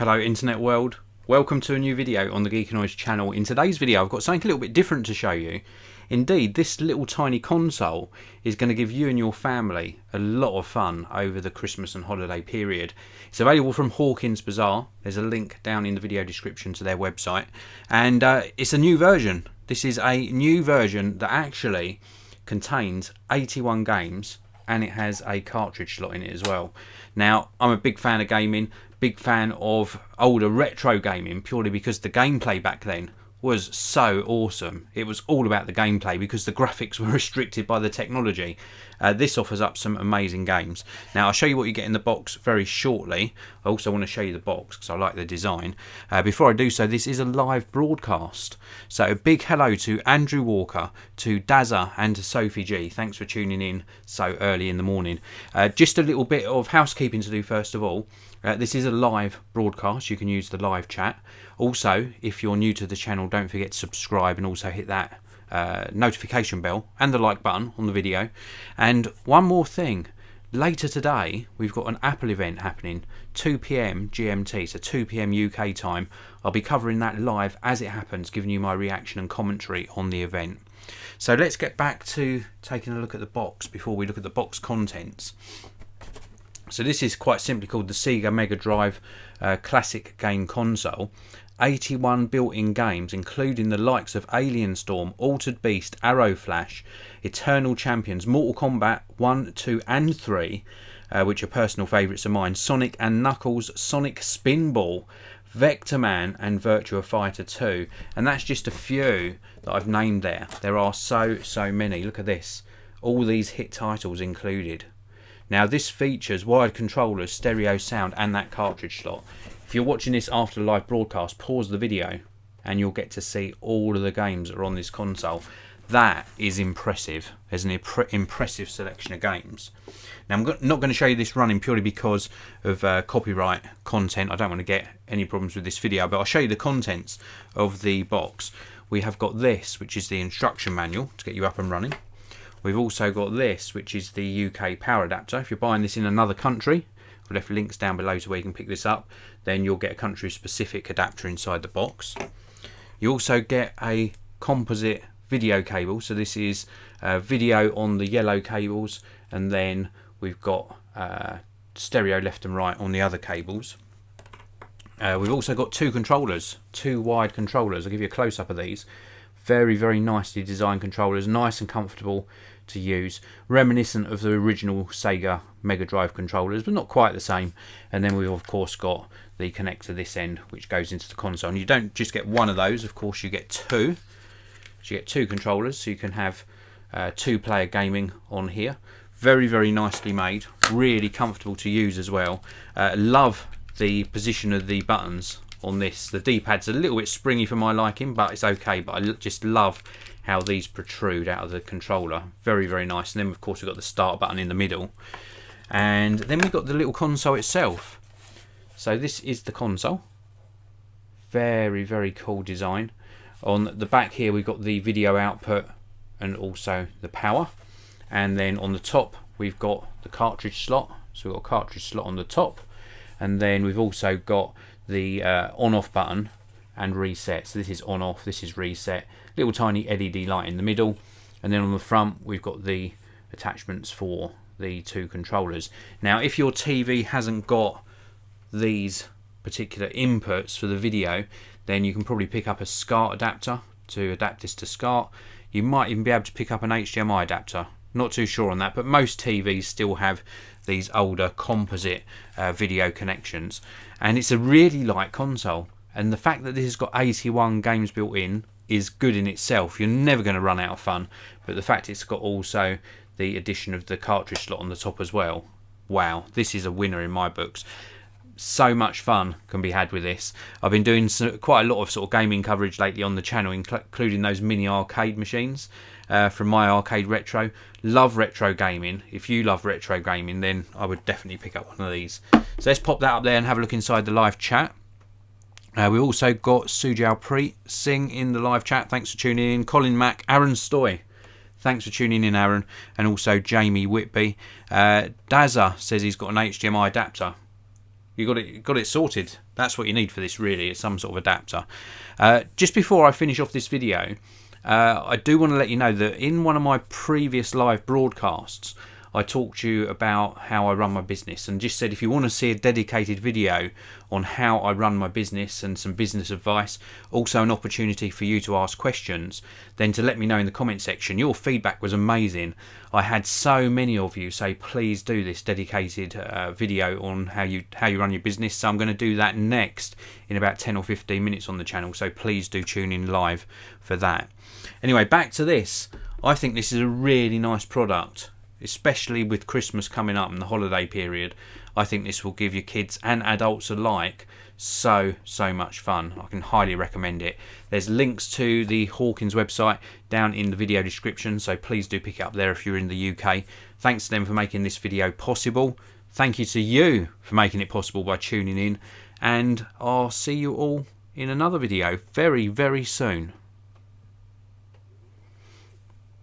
Hello internet world, welcome to a new video on the Geekanoids channel. In today's video I've got something a little bit different to show you. Indeed, this little tiny console is going to give you and your family a lot of fun over the Christmas and holiday period. It's available from Hawkins Bazaar. There's a link down in the video description to their website, and it's a new version. This is a new version that actually contains 81 games, and it has a cartridge slot in it as well. Now, I'm a big fan of gaming, big fan of older retro gaming, purely because the gameplay back then was so awesome. It was all about the gameplay because the graphics were restricted by the technology. This offers up some amazing games. Now, I'll show you what you get in the box very shortly. I also want to show you the box because I like the design. Before I do so, this is a live broadcast. So a big hello to Andrew Walker, to Dazza and to Sophie G. Thanks for tuning in so early in the morning. Just a little bit of housekeeping to do first of all. This is a live broadcast. You can use the live chat. Also, if you're new to the channel, don't forget to subscribe and also hit that notification bell and the like button on the video. And one more thing, later today we've got an Apple event happening, 2 PM GMT, so 2 PM UK time. I'll be covering that live as it happens, giving you my reaction and commentary on the event. So let's get back to taking a look at the box before we look at the box contents. So this is quite simply called the Sega Mega Drive Classic Game Console. 81 built-in games, including the likes of Alien Storm, Altered Beast, Arrow Flash, Eternal Champions, Mortal Kombat 1, 2 and 3, which are personal favourites of mine, Sonic and Knuckles, Sonic Spinball, Vector Man and Virtua Fighter 2. And that's just a few that I've named there. There are so many. Look at this. All these hit titles included. Now this features wired controllers, stereo sound and that cartridge slot. If you're watching this after the live broadcast, pause the video and you'll get to see all of the games that are on this console. That is impressive. There's an impressive selection of games. Now I'm not going to show you this running purely because of copyright content. I don't want to get any problems with this video, but I'll show you the contents of the box. We have got this, which is the instruction manual to get you up and running. We've also got this, which is the UK power adapter. If you're buying this in another country, I've left links down below to where you can pick this up, then you'll get a country specific adapter inside the box. You also get a composite video cable, so this is video on the yellow cables, and then we've got stereo left and right on the other cables. We've also got two controllers, two wired controllers. I'll give you a close-up of these. Very nicely designed controllers, nice and comfortable to use, reminiscent of the original Sega Mega Drive controllers, but not quite the same. And then we've of course got the connector this end, which goes into the console. And you don't just get one of those, of course you get two. So you get two controllers, so you can have two-player gaming on here. Very nicely made, really comfortable to use as well. Love the position of the buttons on this. The D-pad's a little bit springy for my liking, but it's okay. But I just love how these protrude out of the controller. Very nice. And then of course we've got the start button in the middle, and then we've got the little console itself. So this is the console. Very cool design. On the back here we've got the video output and also the power, and then on the top we've got the cartridge slot. So we've got a cartridge slot on the top, and then we've also got the on-off button and reset. So this is on-off, this is reset. Little tiny LED light in the middle, and then on the front we've got the attachments for the two controllers. Now if your TV hasn't got these particular inputs for the video, then you can probably pick up a SCART adapter to adapt this to SCART. You might even be able to pick up an HDMI adapter. Not too sure on that, but most TVs still have these older composite video connections, and it's a really light console. And the fact that this has got 81 games built in is good in itself. You're never going to run out of fun, but the fact it's got also the addition of the cartridge slot on the top as well, wow, this is a winner in my books. So much fun can be had with this. I've been doing quite a lot of sort of gaming coverage lately on the channel, including those mini arcade machines from My Arcade Retro. Love retro gaming. If you love retro gaming, then I would definitely pick up one of these. So let's pop that up there and have a look inside the live chat. We also got Sujal Preet Singh in the live chat. Thanks for tuning in. Colin Mack, Aaron Stoy. Thanks for tuning in, Aaron. And also Jamie Whitby. Dazza says he's got an HDMI adapter. You got it sorted. That's what you need for this, really. It's some sort of adapter. Just before I finish off this video, I do want to let you know that in one of my previous live broadcasts, I talked to you about how I run my business and just said if you want to see a dedicated video on how I run my business and some business advice, also an opportunity for you to ask questions, then to let me know in the comment section. Your feedback was amazing. I had so many of you say please do this dedicated video on how you run your business, so I'm going to do that next in about 10 or 15 minutes on the channel, so please do tune in live for that. Anyway, back to this. I think this is a really nice product, especially with Christmas coming up and the holiday period. I think this will give your kids and adults alike so much fun. I can highly recommend it. There's links to the Hawkins website down in the video description, so please do pick it up there if you're in the UK. Thanks to them for making this video possible. Thank you to you for making it possible by tuning in, and I'll see you all in another video very soon.